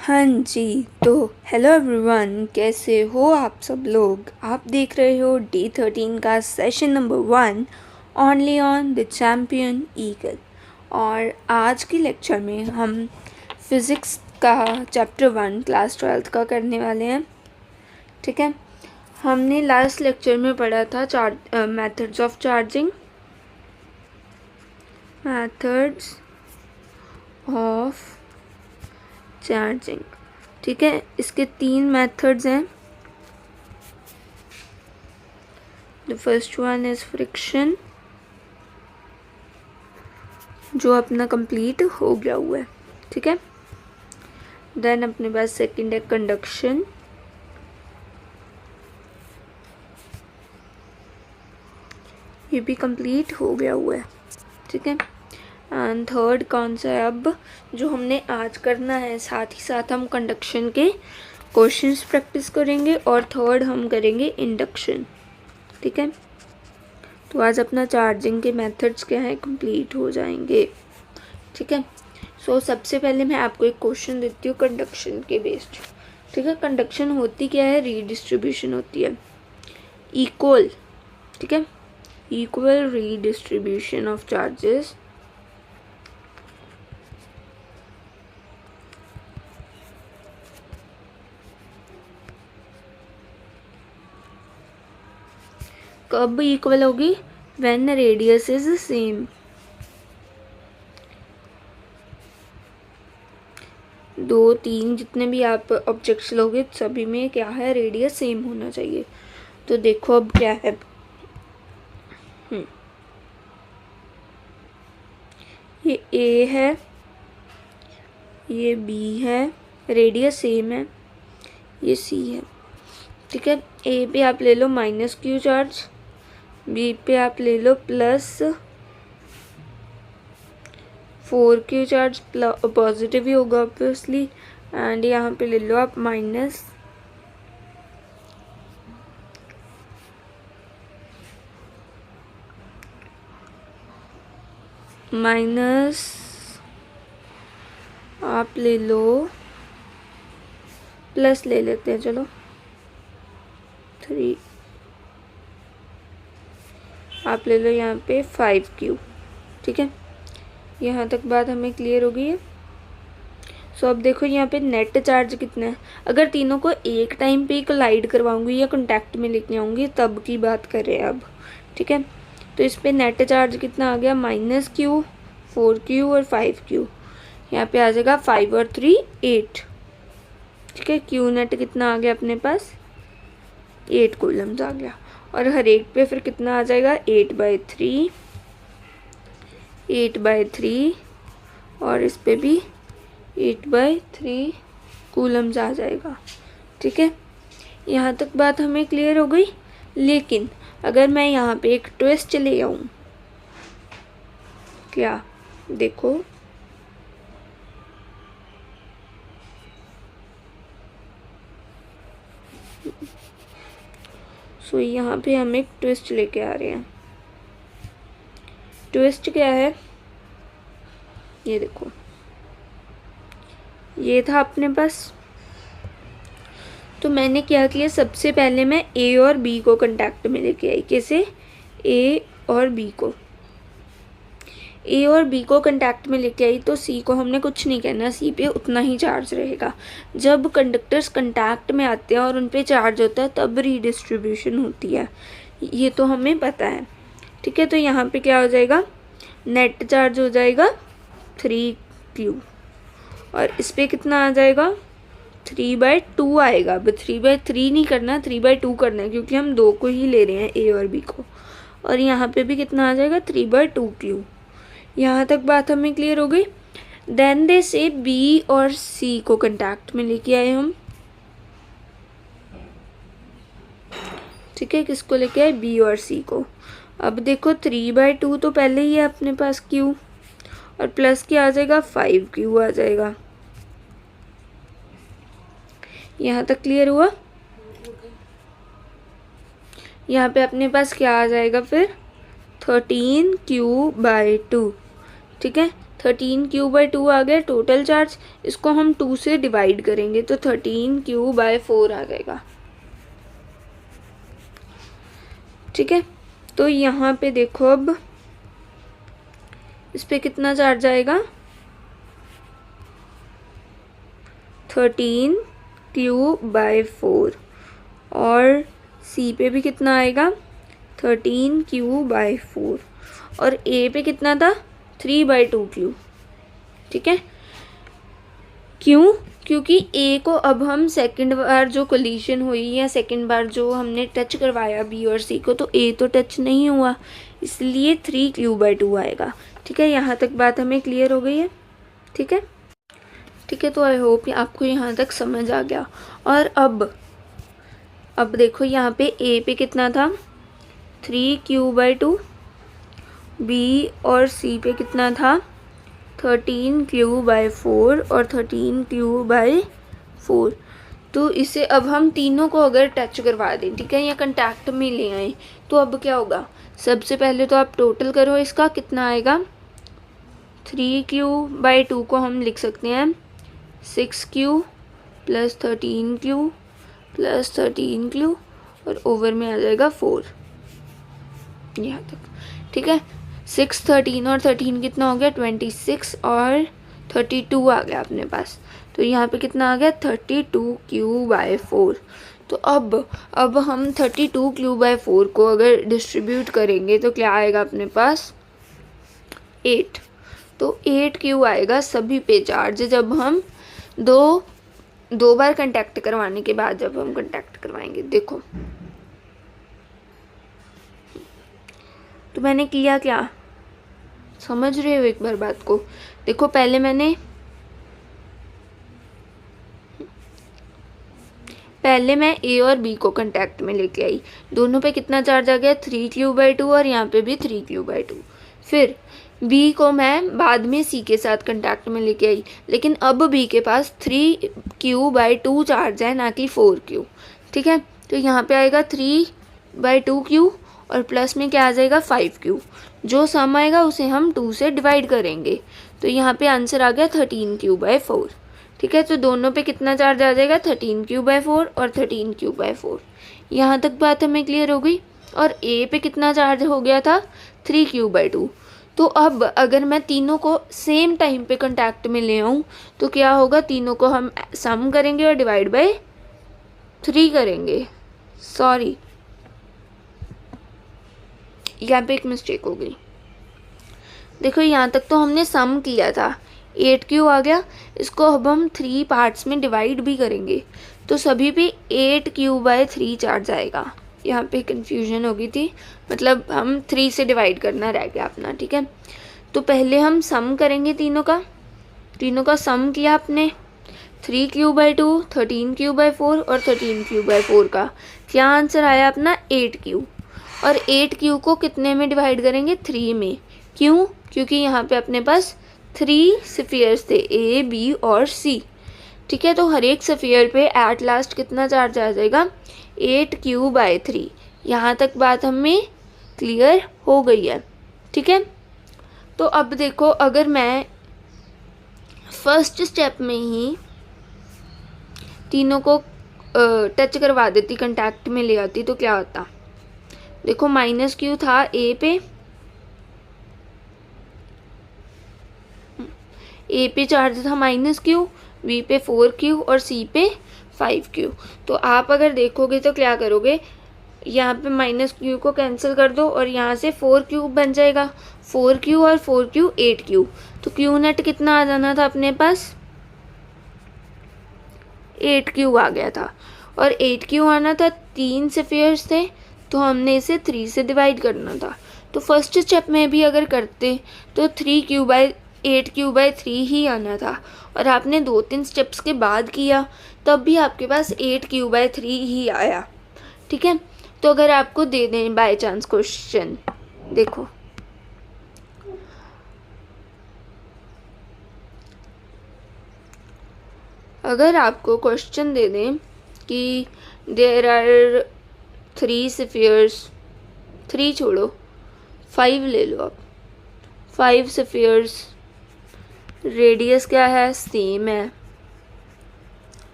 हाँ जी, तो hello everyone, कैसे हो आप सब लोग। आप देख रहे हो D13 का session number 1 only on the champion eagle. और आज की लेक्चर में हम फिज़िक्स का चैप्टर 1 क्लास 12th का करने वाले हैं। ठीक है, हमने लास्ट लेक्चर में पढ़ा था methods of charging, methods of charging. ठीक है, इसके 3 मेथड्स हैं। The first one is friction, जो अपना कंप्लीट हो गया हुआ है। ठीक है, देन अपने पास सेकंड है कंडक्शन, ये भी कंप्लीट हो गया हुआ है। ठीक है, एंड थर्ड कौन सा है अब जो हमने आज करना है। साथ ही साथ हम कंडक्शन के क्वेश्चंस प्रैक्टिस करेंगे और थर्ड हम करेंगे इंडक्शन। ठीक है, तो आज अपना चार्जिंग के मेथड्स क्या हैं कंप्लीट हो जाएंगे। ठीक है, सो सबसे पहले मैं आपको एक क्वेश्चन देती हूँ कंडक्शन के बेस्ड। ठीक है, कंडक्शन होती क्या है, रीडिस्ट्रीब्यूशन होती है, इक्वल। ठीक है, इक्वल रीडिस्ट्रीब्यूशन ऑफ चार्जेस कब इक्वल होगी, व्हेन रेडियस इज सेम। दो तीन जितने भी आप ऑब्जेक्ट्स लोगे सभी में क्या है, रेडियस सेम होना चाहिए। तो देखो अब क्या है, ये ए है, ये बी है, रेडियस सेम है, ये सी है। ठीक है, ए पे आप ले लो माइनस क्यू चार्ज, बी पे आप ले लो प्लस 4Q चार्ज, पॉजिटिव ही होगा ऑब्वियसली, एंड यहाँ पे ले लो आप माइनस आप ले लो प्लस ले लेते हैं, चलो 3, आप ले लो यहाँ पे 5Q। ठीक है, यहाँ तक बात हमें क्लियर हो गई है। सो अब देखो यहाँ पे नेट चार्ज कितना है। अगर तीनों को एक टाइम पे कोलाइड करवाऊंगी या कॉन्टैक्ट में लेके आऊँगी तब की बात करें अब। ठीक है, तो इस पे नेट चार्ज कितना आ गया, -Q, 4Q और 5Q। यहाँ पे आ जाएगा 5 और 3 8। ठीक है, क्यू नेट कितना आ गया अपने पास, 8 कूलम्स आ गया। और हर एक पे फिर कितना आ जाएगा, 8/3 और इस पे भी 8/3 कूलम्स आ जाएगा। ठीक है, यहाँ तक बात हमें क्लियर हो गई। लेकिन अगर मैं यहाँ पे एक ट्विस्ट ले आऊँ, क्या देखो, सो यहाँ पे हम एक ट्विस्ट लेके आ रहे हैं। ट्विस्ट क्या है, ये देखो, ये था अपने पास। तो मैंने क्या किया, सबसे पहले मैं ए और बी को कांटेक्ट में लेके आई। कैसे, ए और बी को कांटेक्ट में लेके आई तो सी को हमने कुछ नहीं कहना, सी पे उतना ही चार्ज रहेगा। जब कंडक्टर्स कांटेक्ट में आते हैं और उन पे चार्ज होता है तब रीडिस्ट्रीब्यूशन होती है, ये तो हमें पता है। ठीक है, तो यहाँ पे क्या हो जाएगा, नेट चार्ज हो जाएगा 3Q और इस पे कितना आ जाएगा, 3/2 आएगा। अब 3/3 नहीं करना, 3/2 करना है क्योंकि हम दो को ही ले रहे हैं, ए और बी को। और यहाँ पे भी कितना आ जाएगा, 3/2Q। यहाँ तक बात हमें क्लियर हो गई। देन दे से बी और सी को कांटेक्ट में लेके आए हम। ठीक है, किसको लेके आए, बी और सी को। अब देखो 3/2 तो पहले ही है अपने पास Q, और प्लस क्या आ जाएगा, 5Q आ जाएगा। यहाँ तक क्लियर हुआ। यहाँ पे अपने पास क्या आ जाएगा फिर, 13Q/2। ठीक है, 13Q/2 आ गया टोटल चार्ज। इसको हम 2 से डिवाइड करेंगे तो 13Q/4 आ जाएगा। ठीक है, तो यहाँ पे देखो अब इस पे कितना चार्ज आएगा, 13Q/4 और C पे भी कितना आएगा, 13Q/4 और A पे कितना था, 3/2Q। ठीक है, क्यों, क्योंकि A को अब हम सेकंड बार जो कोलिशन हुई या सेकंड बार जो हमने टच करवाया B और C को, तो A तो टच नहीं हुआ, इसलिए 3Q/2 आएगा। ठीक है, यहाँ तक बात हमें क्लियर हो गई है। ठीक है, ठीक है, तो आई होप आपको यहाँ तक समझ आ गया। और अब देखो यहाँ पे A पे कितना था, 3Q/2, B और C पे कितना था, 13Q/4 और 13Q/4। तो इसे अब हम तीनों को अगर टच करवा दें, ठीक है, या कंटैक्ट में ले आए, तो अब क्या होगा, सबसे पहले तो आप टोटल करो इसका कितना आएगा। 3Q/2 को हम लिख सकते हैं 6Q + 13Q + 13Q और ओवर में आ जाएगा 4, यहाँ तक। ठीक है, 6, 13 और 13 कितना हो गया, 26 और 32 आ गया अपने पास। तो यहाँ पे कितना आ गया, 32Q/4। तो अब हम 32Q/4 को अगर डिस्ट्रीब्यूट करेंगे तो क्या आएगा अपने पास, 8। तो 8Q आएगा सभी पे चार्ज, जब हम दो बार कंटैक्ट करवाने के बाद जब हम कंटैक्ट करवाएंगे। देखो तो मैंने किया क्या, समझ रहे हो एक बार बात को। देखो पहले मैं A और B को कंटैक्ट में लेके आई, दोनों पे कितना चार्ज आ गया, 3Q/2 और यहाँ पे भी 3Q/2। फिर B को मैं बाद में C के साथ कंटैक्ट में लेके आई, लेकिन अब B के पास 3Q/2 चार्ज है, ना कि 4Q। ठीक है, तो यहाँ पे आएगा 3/2Q और प्लस में क्या आ जाएगा, 5Q। जो सम आएगा उसे हम 2 से डिवाइड करेंगे, तो यहाँ पे आंसर आ गया 13Q/4। ठीक है, तो दोनों पे कितना चार्ज आ जाएगा, 13Q/4 और 13Q/4। यहाँ तक बात हमें क्लियर हो गई। और A पे कितना चार्ज हो गया था, 3Q/2। तो अब अगर मैं तीनों को सेम टाइम पे कंटैक्ट में ले आऊँ तो क्या होगा, तीनों को हम सम करेंगे और डिवाइड बाय 3 करेंगे। सॉरी, यहाँ पे एक मिस्टेक हो गई। देखो यहाँ तक तो हमने सम किया था, 8Q आ गया, इसको अब हम 3 पार्ट्स में डिवाइड भी करेंगे तो सभी पे 8Q/3 चार्ज आएगा। यहाँ पे कंफ्यूजन हो गई थी, मतलब हम 3 से डिवाइड करना रह गया अपना। ठीक है, तो पहले हम सम करेंगे तीनों का सम किया आपने, 3Q/2, 13Q/4 और 13Q/4 का क्या आंसर आया अपना, 8Q। और 8Q को कितने में डिवाइड करेंगे, 3 में। क्यों, क्योंकि यहाँ पे अपने पास 3 स्फीयर्स थे, A, B और C। ठीक है, तो हर एक स्फीयर पे एट लास्ट कितना चार्ज आ जाएगा, 8Q/3। यहाँ तक बात हमें क्लियर हो गई है। ठीक है, तो अब देखो अगर मैं फर्स्ट स्टेप में ही तीनों को टच करवा देती, कंटैक्ट में ले आती, तो क्या होता। देखो -Q था A पे चार्ज था -Q, B पे 4Q और C पे 5Q। तो आप अगर देखोगे तो क्या करोगे, यहाँ पे -Q को कैंसिल कर दो और यहाँ से 4Q बन जाएगा, 4Q और 4Q 8Q। तो Q नेट कितना आ जाना था अपने पास, 8Q आ गया था। और 8Q आना था, 3 स्फीयर्स थे तो हमने इसे 3 से डिवाइड करना था। तो फर्स्ट स्टेप में भी अगर करते तो 8Q/3 ही आना था, और आपने 2-3 स्टेप्स के बाद किया तब भी आपके पास 8Q/3 ही आया। ठीक है, तो अगर आपको दे दें बाय चांस क्वेश्चन, देखो अगर आपको क्वेश्चन दे दें कि देयर आर 3 स्फीयर्स, 3 छोड़ो 5 ले लो आप, 5 स्फीयर्स रेडियस क्या है, सेम है,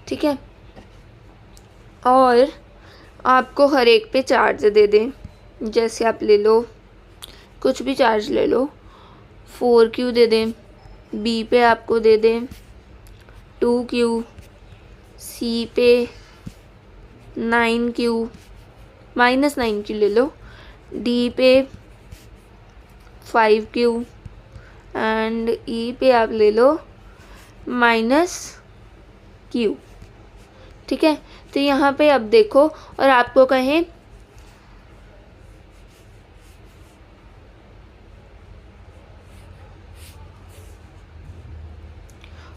ठीक है। और आपको हर एक पे चार्ज दे दें, जैसे आप ले लो कुछ भी चार्ज ले लो, 4Q दे दें, बी पे आपको दे दें 2Q, सी पे 9Q -9Q ले लो, डी पे 5Q एंड ई पे आप ले लो -Q, ठीक है। तो यहाँ पे अब देखो, और आपको कहें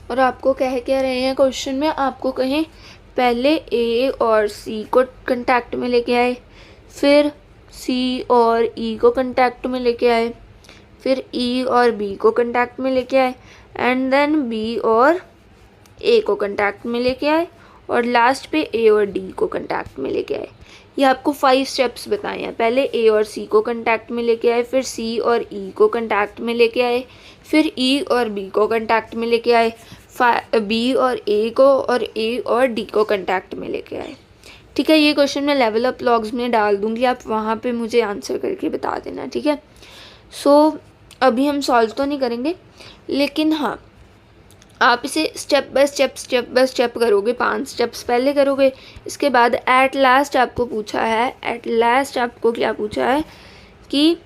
और आपको कह क्या रहे हैं क्वेश्चन में, आपको कहें पहले ए और सी को कांटेक्ट में लेके आए, फिर सी और ई को कांटेक्ट में लेके आए, फिर ई और बी को कांटेक्ट में लेके आए, एंड देन बी और ए को कांटेक्ट में लेके आए, और लास्ट पे ए और डी को कांटेक्ट में लेके आए। ये आपको 5 स्टेप्स बताए हैं। पहले ए और सी को कांटेक्ट में लेके आए, फिर सी और ई को कांटेक्ट में लेके आए, फिर ई और बी को कांटेक्ट में लेके आए, बी और ए और डी को कांटेक्ट में लेके आए, ठीक है। ये क्वेश्चन मैं लेवल अप लॉग्स में डाल दूंगी, आप वहाँ पे मुझे आंसर करके बता देना, ठीक है। सो अभी हम सॉल्व तो नहीं करेंगे, लेकिन हाँ आप इसे स्टेप बाय स्टेप करोगे। 5 स्टेप्स पहले करोगे, इसके बाद एट लास्ट आपको पूछा है, एट लास्ट आपको क्या पूछा है कि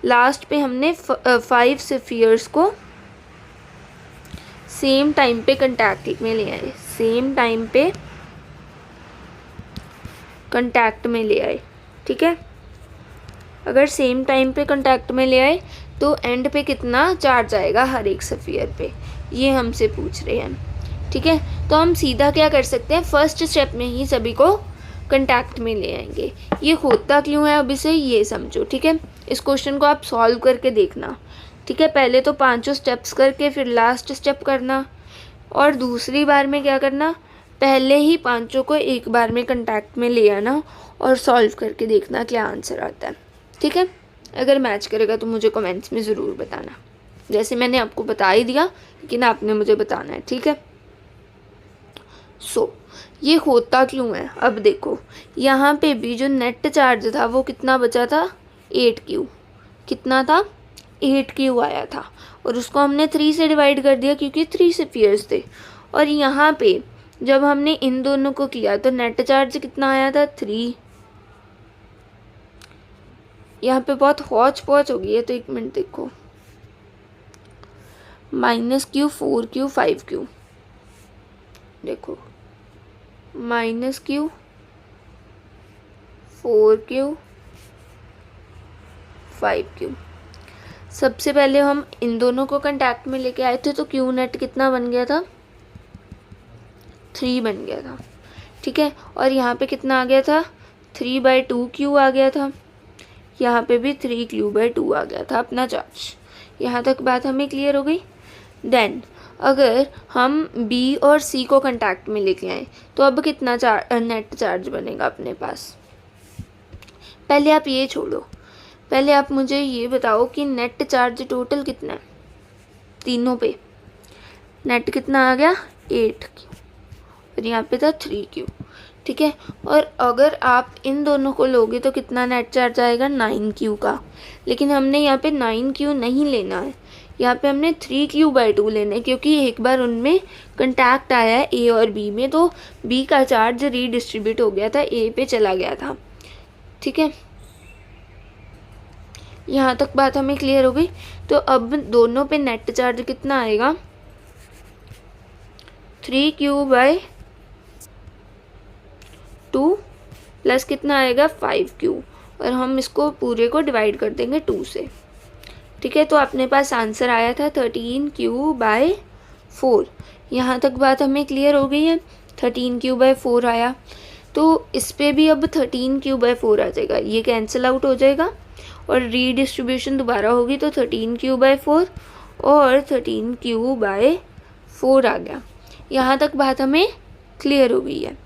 लास्ट पे हमने 5 सफियर्स को सेम टाइम पे कांटेक्ट में ले आए, सेम टाइम पे कांटेक्ट में ले आए, ठीक है। अगर सेम टाइम पे कांटेक्ट में ले आए तो एंड पे कितना चार्ज आएगा हर एक सफियर पे, ये हमसे पूछ रहे हैं, ठीक है। तो हम सीधा क्या कर सकते हैं, फर्स्ट स्टेप में ही सभी को कांटेक्ट में ले आएंगे। ये होता क्यों है अब इसे ये समझो, ठीक है। इस क्वेश्चन को आप सॉल्व करके देखना, ठीक है। पहले तो 5 स्टेप्स करके फिर लास्ट स्टेप करना, और दूसरी बार में क्या करना, पहले ही 5 को एक बार में कांटेक्ट में ले आना और सॉल्व करके देखना क्या आंसर आता है, ठीक है। अगर मैच करेगा तो मुझे कमेंट्स में ज़रूर बताना, जैसे मैंने आपको बता ही दिया, लेकिन आपने मुझे बताना है, ठीक है। सो ये होता क्यों है, अब देखो यहाँ पे भी जो नेट चार्ज था वो कितना बचा था, 8Q, कितना था, 8Q आया था, और उसको हमने 3 से डिवाइड कर दिया क्योंकि 3 सफियर्स थे। और यहाँ पे जब हमने इन दोनों को किया तो नेट चार्ज कितना आया था, 3। यहाँ पे बहुत हौच पौच हो गई है, तो 1 मिनट देखो, -Q, 4Q, 5Q, देखो -Q, 4Q, 5Q। सबसे पहले हम इन दोनों को कांटेक्ट में लेके आए थे, तो Q नेट कितना बन गया था, 3 बन गया था, ठीक है। और यहाँ पे कितना आ गया था, 3/2Q आ गया था, यहाँ पे भी 3Q/2 आ गया था अपना चार्ज। यहाँ तक बात हमें क्लियर हो गई। देन अगर हम B और C को कांटेक्ट में लेके आए तो अब कितना नेट चार्ज बनेगा अपने पास। पहले आप ये छोड़ो, पहले आप मुझे ये बताओ कि नेट चार्ज टोटल कितना है, तीनों पे नेट कितना आ गया, 8Q, और यहाँ पे था 3Q, ठीक है। और अगर आप इन दोनों को लोगे तो कितना नेट चार्ज आएगा, 9Q का, लेकिन हमने यहाँ पे 9Q नहीं लेना है, यहाँ पे हमने 3Q/2 लेना है, क्योंकि एक बार उनमें कांटेक्ट आया है A और B में, तो B का चार्ज रीडिस्ट्रीब्यूट हो गया था, A पे चला गया था, ठीक है। यहाँ तक बात हमें क्लियर हो गई। तो अब दोनों पे नेट चार्ज कितना आएगा, 3Q/2 प्लस कितना आएगा, 5Q, और हम इसको पूरे को डिवाइड कर देंगे 2 से, ठीक है। तो अपने पास आंसर आया था 13Q/4। यहाँ तक बात हमें क्लियर हो गई है, 13Q/4 आया, तो इस पर भी अब 13Q/4 आ जाएगा, ये कैंसिल आउट हो जाएगा और रीडिस्ट्रीब्यूशन दोबारा होगी, तो 13Q/4 और 13Q/4 आ गया। यहाँ तक बात हमें क्लियर हो गई है,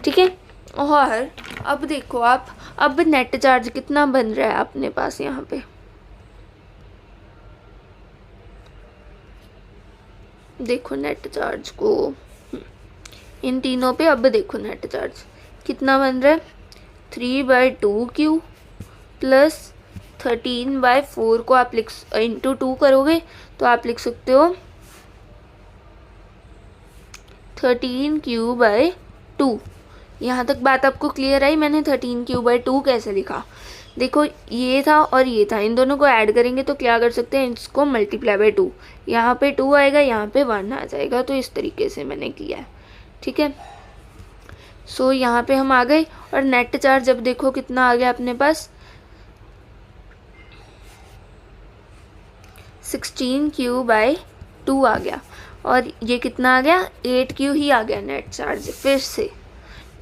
ठीक है। और अब देखो आप, अब नेट चार्ज कितना बन रहा है अपने पास, यहाँ पे देखो नेट चार्ज को, इन तीनों पे अब देखो नेट चार्ज कितना बन रहा है, 3/2 प्लस 13/4 को आप इंटू 2 करोगे तो आप लिख सकते हो 13Q/2। यहाँ तक बात आपको क्लियर आई? मैंने 13Q/2 कैसे लिखा? देखो ये था और ये था, इन दोनों को ऐड करेंगे तो क्या कर सकते हैं, इसको मल्टीप्लाई बाय 2, यहाँ पे 2 आएगा, यहाँ पे 1 आ जाएगा। तो इस तरीके से मैंने किया है, ठीक है। सो यहाँ पे हम आ गए और नेट चार्ज अब देखो कितना आ गया अपने पास, 16Q/2 आ गया। और ये कितना आ गया, 8Q ही आ गया नेट चार्ज फिर से,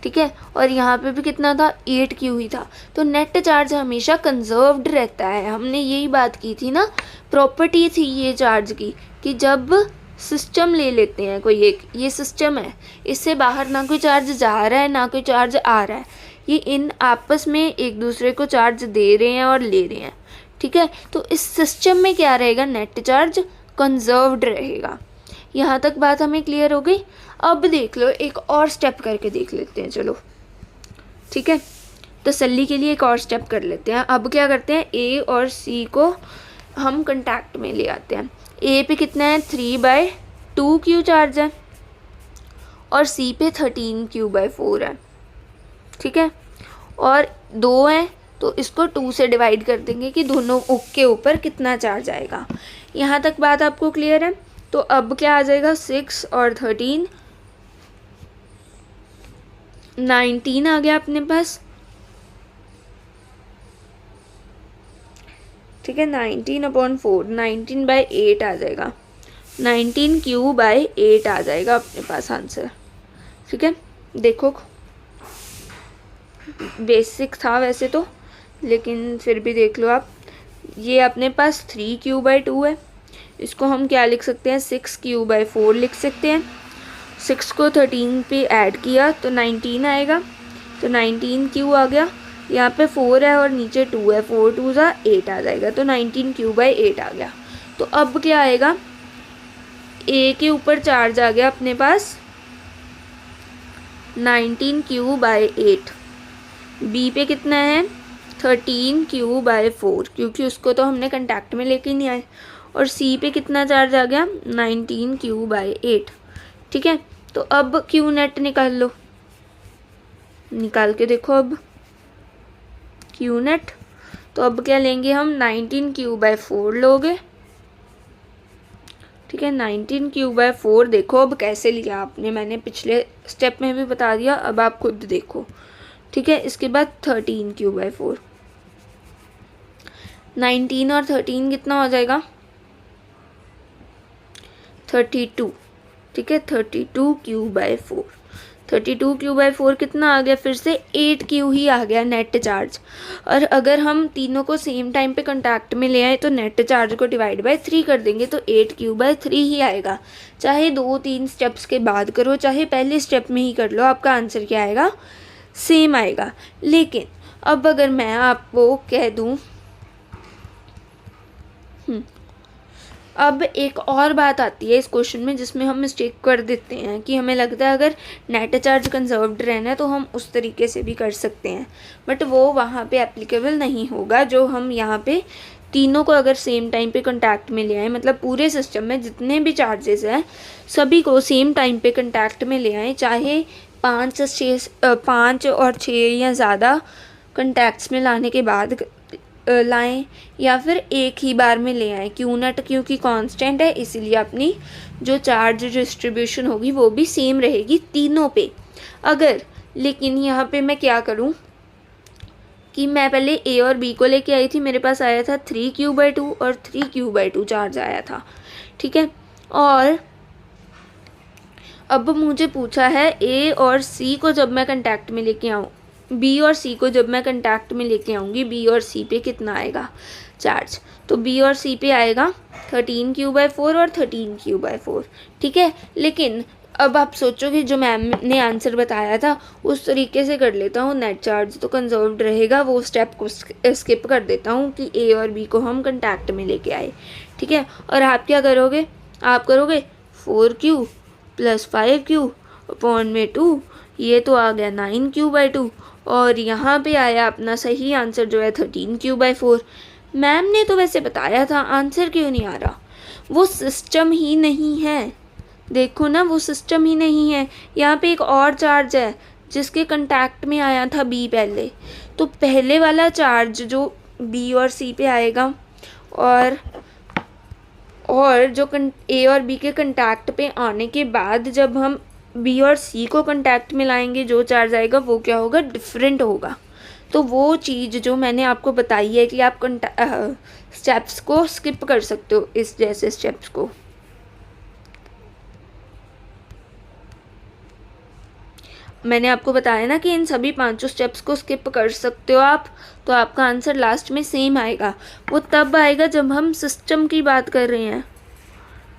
ठीक है। और यहाँ पे भी कितना था, 8Q ही था। तो नेट चार्ज हमेशा कंजर्व्ड रहता है। हमने यही बात की थी ना, प्रॉपर्टी थी ये चार्ज की, कि जब सिस्टम ले लेते हैं कोई एक, ये सिस्टम है, इससे बाहर ना कोई चार्ज जा रहा है ना कोई चार्ज आ रहा है, ये इन आपस में एक दूसरे को चार्ज दे रहे हैं और ले रहे हैं, ठीक है। तो इस सिस्टम में क्या रहेगा, नेट चार्ज कंजर्व्ड रहेगा। यहाँ तक बात हमें क्लियर हो गई। अब देख लो, एक और स्टेप करके देख लेते हैं, चलो ठीक है। तसल्ली के लिए एक और स्टेप कर लेते हैं। अब क्या करते हैं, ए और सी को हम कंटैक्ट में ले आते हैं। ए पे कितना है, 3/2Q चार्ज है और सी पे 13Q/4 है, ठीक है। और 2 है तो इसको 2 से डिवाइड कर देंगे कि दोनों के ऊपर कितना चार्ज आएगा। यहाँ तक बात आपको क्लियर है? तो अब क्या आ जाएगा, 6 और 13, 19 आ गया अपने पास, ठीक है। 19/4, 19/8 आ जाएगा, 19Q/8 आ जाएगा अपने पास आंसर, ठीक है। देखो बेसिक था वैसे तो, लेकिन फिर भी देख लो आप, ये अपने पास 3Q/2 है, इसको हम क्या लिख सकते हैं, 6Q/4 लिख सकते हैं। 6 को 13 पे ऐड किया तो 19 आएगा, तो 19Q आ गया। यहाँ पे 4 है और नीचे 2 है, 4 2 ज़ा 8 आ जाएगा, तो 19Q/8 आ गया। तो अब क्या आएगा, ए के ऊपर चार्ज आ गया अपने पास 19Q/8, बी पे कितना है 13Q/4, क्योंकि उसको तो हमने कंटैक्ट में लेके नहीं आए, और सी पे कितना चार्ज आ गया 19Q/8, ठीक है। तो अब क्यू नेट निकाल लो, निकाल के देखो अब क्यू नेट। तो अब क्या लेंगे हम, 19Q/4 लोगे, ठीक है। 19Q/4 देखो अब कैसे लिया आपने, मैंने पिछले स्टेप में भी बता दिया, अब आप खुद देखो, ठीक है। इसके बाद 13Q/4, 19 और 13 कितना हो जाएगा 32, ठीक है। 32Q/4, 32Q/4 कितना आ गया, फिर से 8Q ही आ गया नेट चार्ज। और अगर हम तीनों को सेम टाइम पे कांटेक्ट में ले आए तो नेट चार्ज को डिवाइड बाय 3 कर देंगे तो 8Q/3 ही आएगा। चाहे 2-3 स्टेप्स के बाद करो, चाहे पहले स्टेप में ही कर लो, आपका आंसर क्या आएगा, सेम आएगा। लेकिन अब अगर मैं आपको कह दूं, अब एक और बात आती है इस क्वेश्चन में जिसमें हम मिस्टेक कर देते हैं कि हमें लगता है अगर नेट चार्ज कंजर्व्ड रहना है तो हम उस तरीके से भी कर सकते हैं, बट वो वहाँ पे एप्लीकेबल नहीं होगा। जो हम यहाँ पे तीनों को अगर सेम टाइम पे कांटेक्ट में ले आए, मतलब पूरे सिस्टम में जितने भी चार्जेस हैं सभी को सेम टाइम पे कांटेक्ट में ले आए, चाहे 5 और 6 या ज़्यादा कंटैक्ट्स में लाने के बाद लाएं या फिर एक ही बार में ले आएँ। क्यू नेट क्योंकि कांस्टेंट है इसीलिए अपनी जो चार्ज डिस्ट्रीब्यूशन होगी वो भी सेम रहेगी तीनों पे। अगर लेकिन यहाँ पे मैं क्या करूँ कि मैं पहले ए और बी को लेके आई थी, मेरे पास आया था 3Q/2 और 3Q/2 चार्ज आया था, ठीक है। और अब मुझे पूछा है ए और सी को जब मैं कंटैक्ट में लेके आऊँ, बी और सी को जब मैं कंटैक्ट में लेके आऊँगी, बी और सी पे कितना आएगा चार्ज, तो बी और सी पे आएगा 13Q/4 और 13Q/4, ठीक है। लेकिन अब आप सोचोगे जो मैम ने आंसर बताया था उस तरीके से कर लेता हूँ, नेट चार्ज तो कंजर्व्ड रहेगा, वो स्टेप को स्किप कर देता हूँ कि ए और बी को हम कंटैक्ट में लेके आए, ठीक है। और आप क्या करोगे, आप करोगे 4q प्लस 5q अपॉन में 2, ये तो आ गया 9q/2, और यहाँ पे आया अपना सही आंसर जो है 13q/4। मैम ने तो वैसे बताया था, आंसर क्यों नहीं आ रहा? वो सिस्टम ही नहीं है, देखो ना, वो सिस्टम ही नहीं है। यहाँ पे एक और चार्ज है जिसके कांटेक्ट में आया था बी पहले, तो पहले वाला चार्ज जो बी और सी पे आएगा, और जो ए और बी के कांटेक्ट पे आने के बाद जब हम बी और सी को कांटेक्ट में लाएंगे, जो चार्ज आएगा वो क्या होगा? डिफरेंट होगा। तो वो चीज़ जो मैंने आपको बताई है कि आप स्टेप्स को स्किप कर सकते हो, इस जैसे स्टेप्स को। मैंने आपको बताया ना कि इन सभी 5 स्टेप्स को स्किप कर सकते हो आप, तो आपका आंसर लास्ट में सेम आएगा। वो तब आएगा जब हम सिस्टम की बात कर रहे हैं,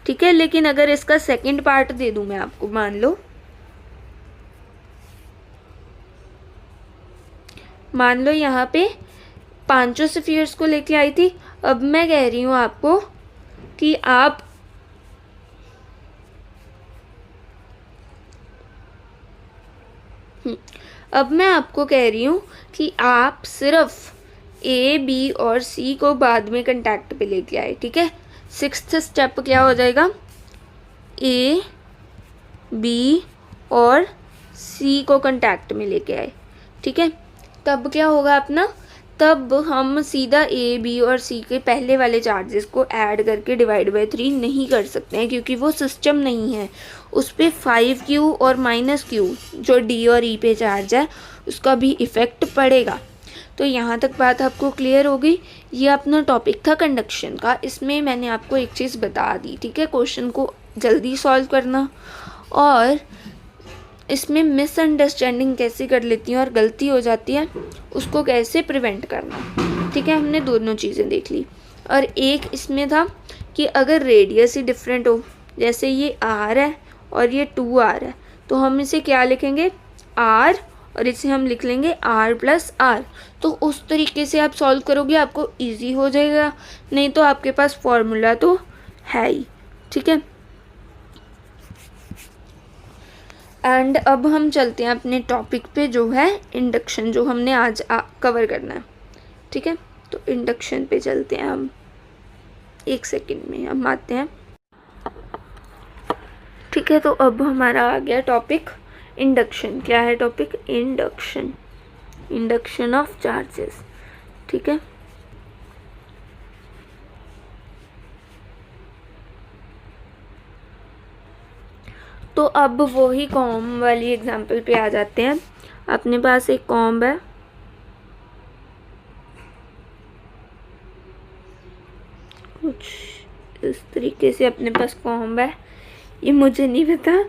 ठीक है। लेकिन अगर इसका सेकंड पार्ट दे दूं मैं आपको, मान लो यहाँ पे 5 स्फीयर्स को लेके आई थी। अब मैं कह रही हूँ आपको कि आप सिर्फ ए बी और सी को बाद में कांटेक्ट पे लेके आए, ठीक है। 6th स्टेप क्या हो जाएगा? ए बी और सी को कांटेक्ट में लेके आए, ठीक है। तब क्या होगा अपना? तब हम सीधा ए बी और सी के पहले वाले चार्जेस को ऐड करके डिवाइड बाय 3 नहीं कर सकते हैं, क्योंकि वो सिस्टम नहीं है। उस पर 5q और -q जो डी और ई पे चार्ज है उसका भी इफ़ेक्ट पड़ेगा। तो यहाँ तक बात आपको क्लियर हो गई। ये अपना टॉपिक था कंडक्शन का। इसमें मैंने आपको एक चीज़ बता दी, ठीक है। क्वेश्चन को जल्दी सॉल्व करना और इसमें मिसअंडरस्टैंडिंग कैसे कर लेती हैं और गलती हो जाती है उसको कैसे प्रिवेंट करना, ठीक है। हमने दोनों चीज़ें देख ली। और एक इसमें था कि अगर रेडियस ही डिफरेंट हो, जैसे ये r है और ये 2r है, तो हम इसे क्या लिखेंगे? r, और इसे हम लिख लेंगे r + r। तो उस तरीके से आप सॉल्व करोगे, आपको ईजी हो जाएगा। नहीं तो आपके पास फॉर्मूला तो है ही, ठीक है। एंड अब हम चलते हैं अपने टॉपिक पे, जो है इंडक्शन, जो हमने आज कवर करना है, ठीक है। तो इंडक्शन पे चलते हैं हम, 1 सेकंड में हम आते हैं, ठीक है। तो अब हमारा आ गया टॉपिक इंडक्शन। क्या है टॉपिक? इंडक्शन ऑफ चार्जेस, ठीक है। तो अब वही कॉम वाली एग्जांपल पे आ जाते हैं। अपने पास एक कॉम्ब है, कुछ इस तरीके से अपने पास कॉम्ब है। ये मुझे नहीं पता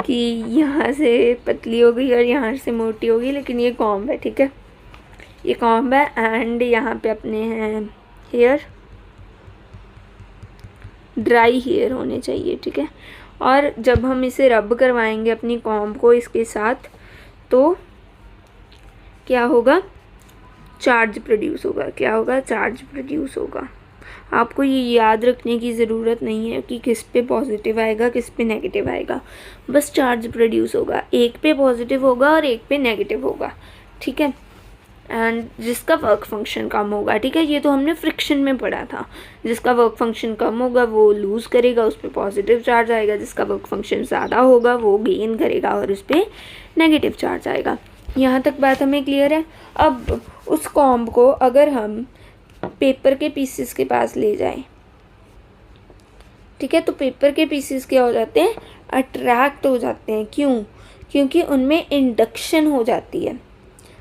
कि यहाँ से पतली हो गई और यहाँ से मोटी हो गई, लेकिन ये कॉम्ब है, ठीक है। ये कॉम्ब है एंड यहाँ पे अपने हैं हेयर, ड्राई हेयर होने चाहिए, ठीक है। और जब हम इसे रब करवाएंगे अपनी कॉम्ब को इसके साथ, तो क्या होगा? चार्ज प्रोड्यूस होगा। क्या होगा? चार्ज प्रोड्यूस होगा। आपको ये याद रखने की ज़रूरत नहीं है कि किस पे पॉजिटिव आएगा किस पे नेगेटिव आएगा, बस चार्ज प्रोड्यूस होगा। एक पे पॉजिटिव होगा और एक पे नेगेटिव होगा, ठीक है। एंड जिसका वर्क फंक्शन कम होगा, ठीक है, ये तो हमने फ्रिक्शन में पढ़ा था। जिसका वर्क फंक्शन कम होगा वो लूज़ करेगा, उस पर पॉजिटिव चार्ज आएगा। जिसका वर्क फंक्शन ज़्यादा होगा वो गेन करेगा और उस पर नेगेटिव चार्ज आएगा। यहाँ तक बात हमें क्लियर है। अब उस कॉम्ब को अगर हम पेपर के पीसेस के पास ले जाएं, ठीक है, तो पेपर के पीसेस क्या हो जाते हैं? अट्रैक्ट हो जाते हैं। क्यों? क्योंकि उनमें इंडक्शन हो जाती है।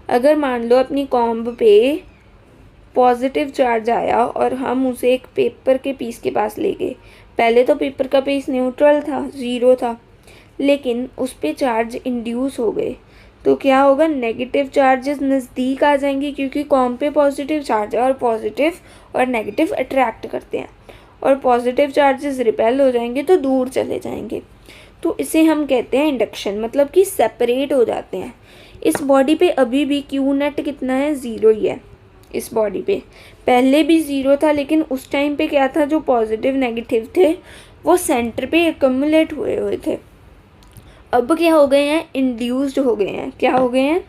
अगर मान लो अपनी कॉम्ब पे पॉजिटिव चार्ज आया और हम उसे एक पेपर के पीस के पास ले गए, पहले तो पेपर का पीस न्यूट्रल था, 0 था, लेकिन उस पे चार्ज इंड्यूस हो गए, तो क्या होगा? नेगेटिव चार्जेस नज़दीक आ जाएंगे, क्योंकि कॉम्ब पे पॉजिटिव चार्ज है और पॉजिटिव और नेगेटिव अट्रैक्ट करते हैं, और पॉजिटिव चार्जेस रिपेल हो जाएंगे तो दूर चले जाएंगे। तो इसे हम कहते हैं इंडक्शन, मतलब कि सेपरेट हो जाते हैं। इस बॉडी पे अभी भी क्यू नेट कितना है? 0 ही है। इस बॉडी पे पहले भी 0 था, लेकिन उस टाइम पे क्या था? जो पॉजिटिव नेगेटिव थे वो सेंटर पे एक्यूमुलेट हुए हुए थे, अब क्या हो गए हैं, इंड्यूस्ड हो गए हैं। क्या हो गए हैं,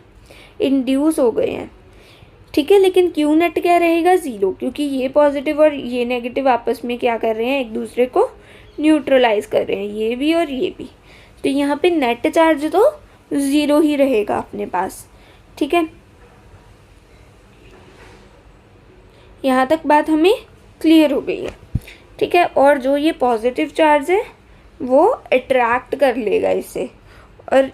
इंड्यूस हो गए हैं। ठीक है, लेकिन क्यू नेट क्या रहेगा, ज़ीरो, क्योंकि ये पॉजिटिव और ये नेगेटिव आपस में क्या कर रहे हैं, एक दूसरे को न्यूट्रलाइज कर रहे हैं, ये भी और ये भी। तो यहाँ पे नेट चार्ज तो ज़ीरो ही रहेगा अपने पास। ठीक है, यहाँ तक बात हमें क्लियर हो गई है। ठीक है, और जो ये पॉजिटिव चार्ज है वो अट्रैक्ट कर लेगा इसे, और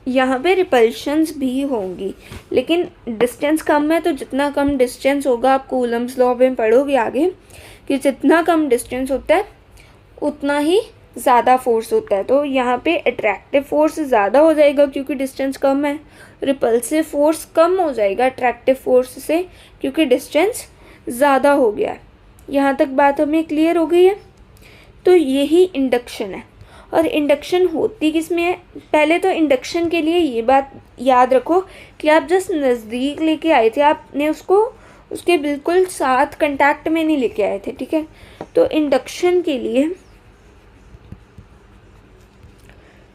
यहाँ पे रिपल्शंस भी होंगी, लेकिन डिस्टेंस कम है तो जितना कम डिस्टेंस होगा, आप कूलम्स लॉ में पढ़ोगे आगे कि जितना कम डिस्टेंस होता है उतना ही ज़्यादा फोर्स होता है। तो यहाँ पे अट्रैक्टिव फोर्स ज़्यादा हो जाएगा क्योंकि डिस्टेंस कम है, रिपल्सिव फोर्स कम हो जाएगा अट्रैक्टिव फोर्स से क्योंकि डिस्टेंस ज़्यादा हो गया है। यहाँ तक बात हमें क्लियर हो गई है। तो यही इंडक्शन है, और इंडक्शन होती किस में है, पहले तो इंडक्शन के लिए ये बात याद रखो कि आप जस्ट नज़दीक लेके आए थे, आपने उसको उसके बिल्कुल साथ कांटेक्ट में नहीं लेके आए थे। ठीक है, तो इंडक्शन के लिए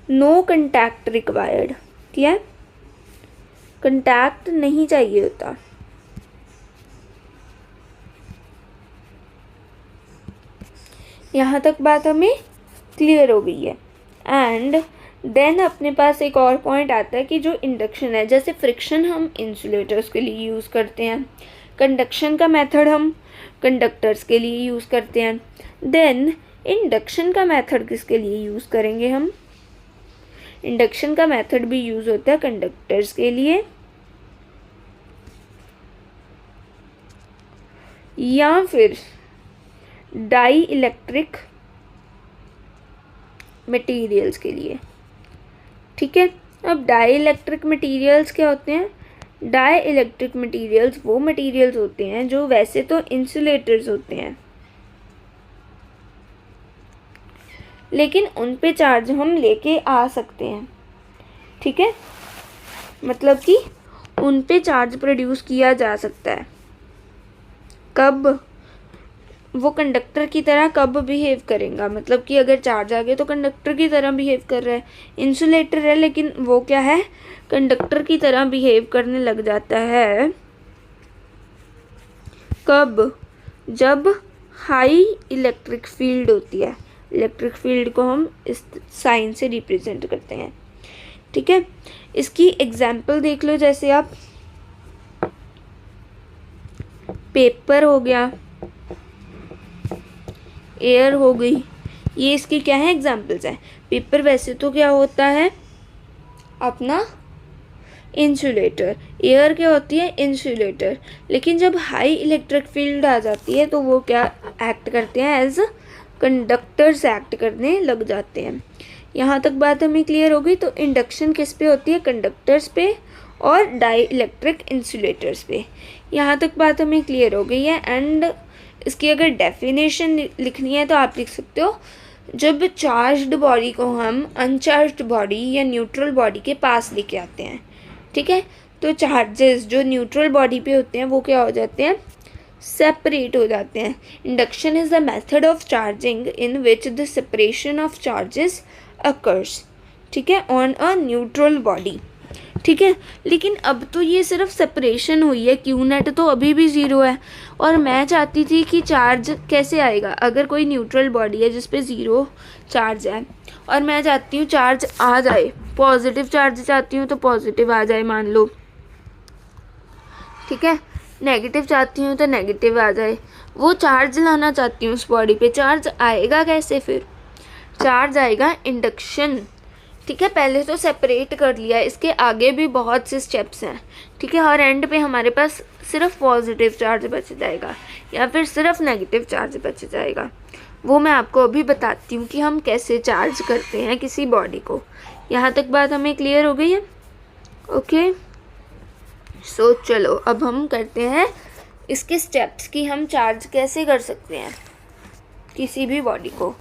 नो कांटेक्ट रिक्वायर्ड, क्या है, कांटेक्ट नहीं चाहिए होता। यहाँ तक बात हमें क्लियर हो गई है। एंड देन अपने पास एक और पॉइंट आता है कि जो इंडक्शन है, जैसे फ्रिक्शन हम इंसुलेटर्स के लिए यूज़ करते हैं, कंडक्शन का मेथड हम कंडक्टर्स के लिए यूज़ करते हैं, देन इंडक्शन का मेथड किसके लिए यूज़ करेंगे हम, इंडक्शन का मेथड भी यूज़ होता है कंडक्टर्स के लिए या फिर डाई इलेक्ट्रिक मटेरियल्स के लिए। ठीक है, अब डाई इलेक्ट्रिक मटेरियल्स क्या होते हैं, डाई इलेक्ट्रिक मटेरियल्स वो मटेरियल्स होते हैं जो वैसे तो इंसुलेटर्स होते हैं लेकिन उन पे चार्ज हम लेके आ सकते हैं। ठीक है, मतलब कि उन पे चार्ज प्रोड्यूस किया जा सकता है। कब, वो कंडक्टर की तरह कब बिहेव करेगा, मतलब कि अगर चार्ज आ गया तो कंडक्टर की तरह बिहेव कर रहा है, इंसुलेटर है लेकिन वो क्या है, कंडक्टर की तरह बिहेव करने लग जाता है। कब, जब हाई इलेक्ट्रिक फील्ड होती है, इलेक्ट्रिक फील्ड को हम इस साइन से रिप्रेजेंट करते हैं। ठीक है, इसकी एग्जाम्पल देख लो, जैसे आप पेपर हो गया, एयर हो गई, ये इसकी क्या है, एग्जाम्पल्स हैं। पेपर वैसे तो क्या होता है अपना इंसुलेटर, एयर क्या होती है इंसुलेटर, लेकिन जब हाई इलेक्ट्रिक फील्ड आ जाती है तो वो क्या एक्ट करते हैं, एज कंडक्टर्स एक्ट करने लग जाते हैं। यहाँ तक बात हमें क्लियर हो गई। तो इंडक्शन किस पे होती है, कंडक्टर्स पे और डाई इलेक्ट्रिक इंसुलेटर्स पे। यहाँ तक बात हमें क्लियर हो गई है। एंड इसकी अगर डेफिनेशन लिखनी है तो आप लिख सकते हो, जब चार्ज्ड बॉडी को हम अनचार्ज्ड बॉडी या न्यूट्रल बॉडी के पास लेके आते हैं, ठीक है, तो चार्जेस जो न्यूट्रल बॉडी पे होते हैं वो क्या हो जाते हैं, सेपरेट हो जाते हैं। Induction is the method of charging in which the separation of charges occurs, ठीक है, ऑन अ न्यूट्रल बॉडी। ठीक है, लेकिन अब तो ये सिर्फ सेपरेशन हुई है, क्यू नेट तो अभी भी ज़ीरो है। और मैं चाहती थी कि चार्ज कैसे आएगा, अगर कोई न्यूट्रल बॉडी है जिस पे ज़ीरो चार्ज है और मैं चाहती हूँ चार्ज आ जाए, पॉजिटिव चार्ज चाहती हूँ तो पॉजिटिव आ जाए मान लो, ठीक है, नेगेटिव चाहती हूँ तो नेगेटिव आ जाए। वो चार्ज लाना चाहती हूँ उस बॉडी पे, चार्ज आएगा कैसे, फिर चार्ज आएगा इंडक्शन। ठीक है, पहले तो सेपरेट कर लिया, इसके आगे भी बहुत से स्टेप्स हैं। ठीक है, और एंड पे हमारे पास सिर्फ पॉजिटिव चार्ज बच जाएगा या फिर सिर्फ नेगेटिव चार्ज बच जाएगा। वो मैं आपको अभी बताती हूँ कि हम कैसे चार्ज करते हैं किसी बॉडी को। यहाँ तक बात हमें क्लियर हो गई है। ओके, सो चलो अब हम करते हैं इसके स्टेप्स कि हम चार्ज कैसे कर सकते हैं किसी भी बॉडी को।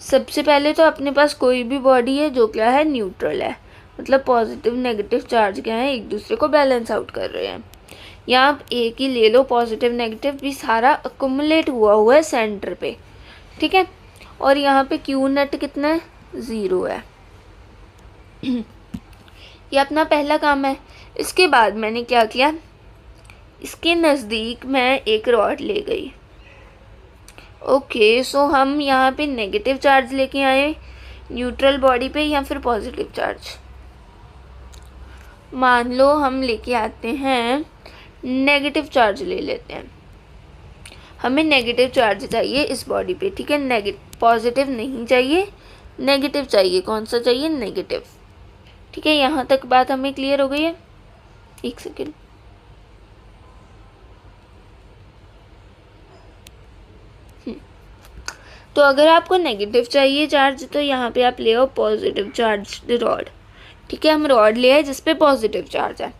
सबसे पहले तो अपने पास कोई भी बॉडी है जो क्या है, न्यूट्रल है, मतलब पॉजिटिव नेगेटिव चार्ज क्या है, एक दूसरे को बैलेंस आउट कर रहे हैं। या आप एक ही ले लो, पॉजिटिव नेगेटिव भी सारा अकुमुलेट हुआ है सेंटर पे, ठीक है। और यहाँ पे क्यू नेट कितना है, 0 है। ये अपना पहला काम है। इसके बाद मैंने क्या किया, इसके नज़दीक मैं एक रॉड ले गई। ओके, सो हम यहाँ पे नेगेटिव चार्ज लेके आए न्यूट्रल बॉडी पे या फिर पॉजिटिव चार्ज। मान लो हम लेके आते हैं नेगेटिव चार्ज ले लेते हैं। हमें नेगेटिव चार्ज चाहिए इस बॉडी पे, ठीक है। पॉजिटिव नहीं चाहिए, नेगेटिव चाहिए। कौन सा चाहिए, नेगेटिव। ठीक है, यहाँ तक बात हमें क्लियर हो गई है। एक सेकेंड, तो अगर आपको नेगेटिव चाहिए चार्ज तो यहाँ पे आप ले आओ पॉजिटिव चार्ज रॉड। ठीक है, हम रॉड ले आए जिस पे पॉजिटिव चार्ज है।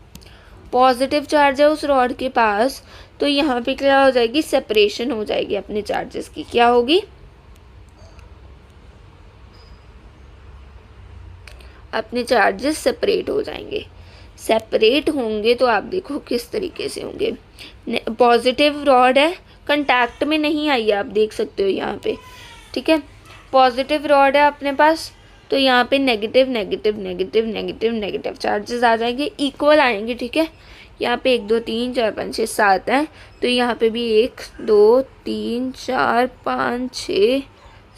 पॉजिटिव चार्ज है उस रॉड के पास, तो यहाँ पे क्या हो जाएगी, सेपरेशन हो जाएगी अपने चार्जेस की। क्या होगी, अपने चार्जेस सेपरेट हो जाएंगे। सेपरेट होंगे तो आप देखो किस तरीके से होंगे। पॉजिटिव रॉड है, कंटैक्ट में नहीं आई है, आप देख सकते हो यहाँ पे। ठीक है, पॉजिटिव रॉड है अपने पास, तो यहाँ पे negative negative negative negative negative charges आ जाएंगे, इक्वल आएंगे। ठीक है, यहाँ पे 1 2 3 4 5 6 7 हैं, तो यहाँ पे भी 1 2 3 4 5 6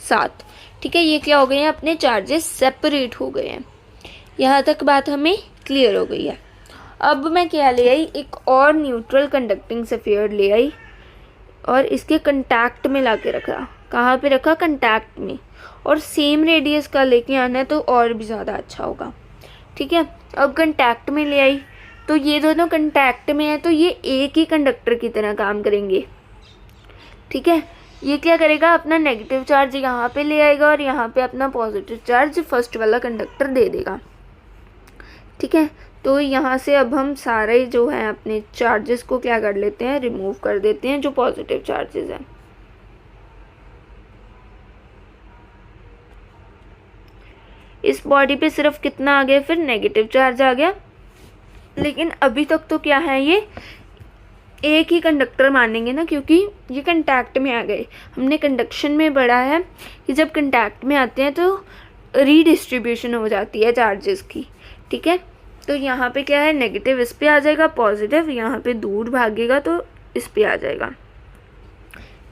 7। ठीक है, ये क्या हो गए हैं, अपने चार्जेस सेपरेट हो गए हैं। यहाँ तक बात हमें क्लियर हो गई है। अब मैं क्या ले आई, एक और न्यूट्रल कंडक्टिंग सफियर ले आई और इसके कंटैक्ट में ला के रखा। कहाँ पे रखा, कंटैक्ट में। और सेम रेडियस का लेके आना है तो और भी ज़्यादा अच्छा होगा। ठीक है, अब कंटैक्ट में ले आई, तो ये दोनों कंटैक्ट में है, तो ये एक ही कंडक्टर की तरह काम करेंगे। ठीक है, ये क्या करेगा, अपना नेगेटिव चार्ज यहाँ पे ले आएगा और यहाँ पे अपना पॉजिटिव चार्ज फर्स्ट वाला कंडक्टर दे देगा। ठीक है, तो यहाँ से अब हम सारे जो हैं अपने चार्जेस को क्या कर लेते हैं, रिमूव कर देते हैं, जो पॉजिटिव चार्जेस हैं। इस बॉडी पे सिर्फ कितना आ गया, फिर नेगेटिव चार्ज आ गया। लेकिन अभी तक तो क्या है, ये एक ही कंडक्टर मानेंगे ना, क्योंकि ये कंटैक्ट में आ गए। हमने कंडक्शन में पढ़ा है कि जब कंटैक्ट में आते हैं तो रीडिस्ट्रीब्यूशन हो जाती है चार्जेस की। ठीक है, तो यहाँ पे क्या है, नेगेटिव इस पे आ जाएगा, पॉजिटिव यहाँ पे दूर भागेगा तो इस पे आ जाएगा।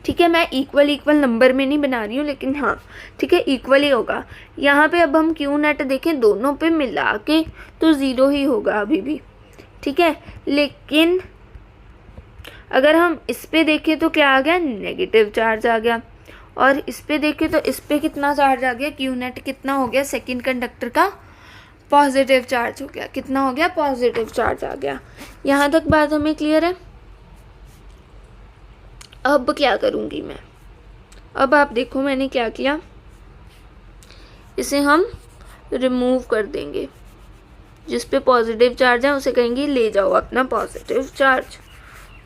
ठीक है, मैं इक्वल नंबर में नहीं बना रही हूँ, लेकिन हाँ ठीक है, इक्वल ही होगा। यहाँ पे अब हम क्यू नेट देखें, दोनों पे मिला के तो 0 ही होगा अभी भी। ठीक है, लेकिन अगर हम इस पे देखें तो क्या आ गया, नेगेटिव चार्ज आ गया। और इस पे देखें तो इस पे कितना चार्ज आ गया, क्यू नेट कितना हो गया, सेकेंड कंडक्टर का पॉजिटिव चार्ज हो गया। कितना हो गया, पॉजिटिव चार्ज आ गया। यहाँ तक बात हमें क्लियर है। अब क्या करूँगी मैं, अब आप देखो मैंने क्या किया, इसे हम रिमूव कर देंगे। जिस पे पॉजिटिव चार्ज है उसे कहेंगे ले जाओ अपना पॉजिटिव चार्ज,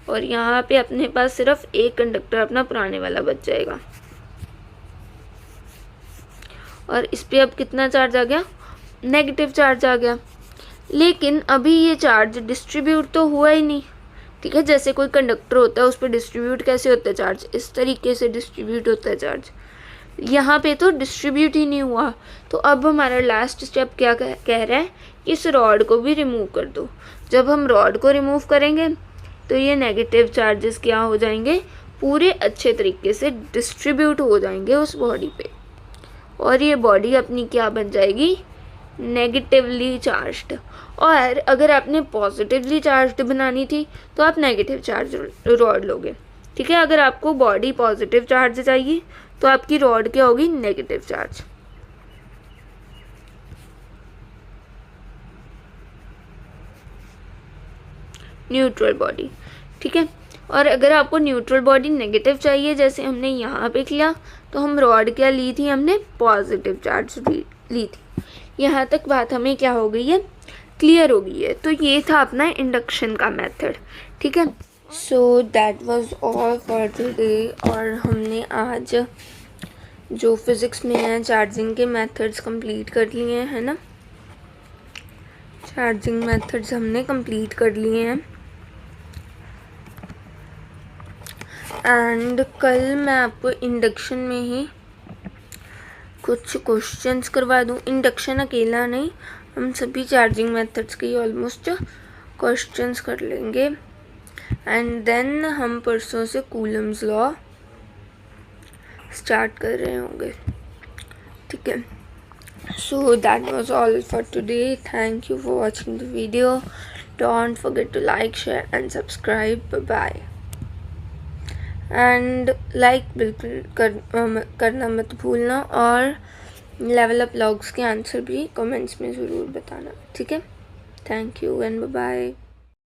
और यहाँ पे अपने पास सिर्फ एक कंडक्टर अपना पुराने वाला बच जाएगा। और इस पे अब कितना चार्ज आ गया, नेगेटिव चार्ज आ गया। लेकिन अभी ये चार्ज डिस्ट्रीब्यूट तो हुआ ही नहीं। ठीक है, जैसे कोई कंडक्टर होता है उस पर डिस्ट्रीब्यूट कैसे होता है चार्ज, इस तरीके से डिस्ट्रीब्यूट होता है चार्ज। यहाँ पे तो डिस्ट्रीब्यूट ही नहीं हुआ। तो अब हमारा लास्ट स्टेप क्या कह रहा है, इस रॉड को भी रिमूव कर दो। जब हम रॉड को रिमूव करेंगे तो ये नेगेटिव चार्जेस क्या हो जाएंगे, पूरे अच्छे तरीके से डिस्ट्रीब्यूट हो जाएंगे उस बॉडी पे, और ये बॉडी अपनी क्या बन जाएगी, नेगेटिवली चार्ज्ड। और अगर आपने पॉजिटिवली चार्ज्ड बनानी थी तो आप नेगेटिव चार्ज रॉड लोगे। ठीक है, अगर आपको बॉडी पॉजिटिव चार्ज चाहिए तो आपकी रॉड क्या होगी, नेगेटिव चार्ज। Neutral body. ठीक है, और अगर आपको न्यूट्रल बॉडी नेगेटिव चाहिए जैसे हमने यहाँ पे किया, तो हम रॉड क्या ली थी, हमने पॉजिटिव चार्ज ली थी। यहाँ तक बात हमें क्या हो गई है, क्लियर हो गई है। तो ये था अपना इंडक्शन का मेथड। ठीक है, so that was all for today. और हमने आज जो फिज़िक्स में है चार्जिंग के मेथड्स कंप्लीट कर लिए हैं, है ना। चार्जिंग मेथड्स हमने कंप्लीट कर लिए हैं। एंड कल मैं आपको इंडक्शन में ही कुछ क्वेश्चंस करवा दूँ। इंडक्शन अकेला नहीं, हम सभी चार्जिंग मेथड्स के ऑलमोस्ट क्वेश्चंस कर लेंगे एंड देन हम परसों से कूलम्स लॉ स्टार्ट कर रहे होंगे, ठीक है। So that was all for today. Thank you for watching the video. Don't forget to like, share and subscribe. Bye. And like बिल्कुल करना मत भूलना, और लेवल अप लॉग्स के आंसर भी कमेंट्स में ज़रूर बताना, ठीक है। Thank you and bye bye.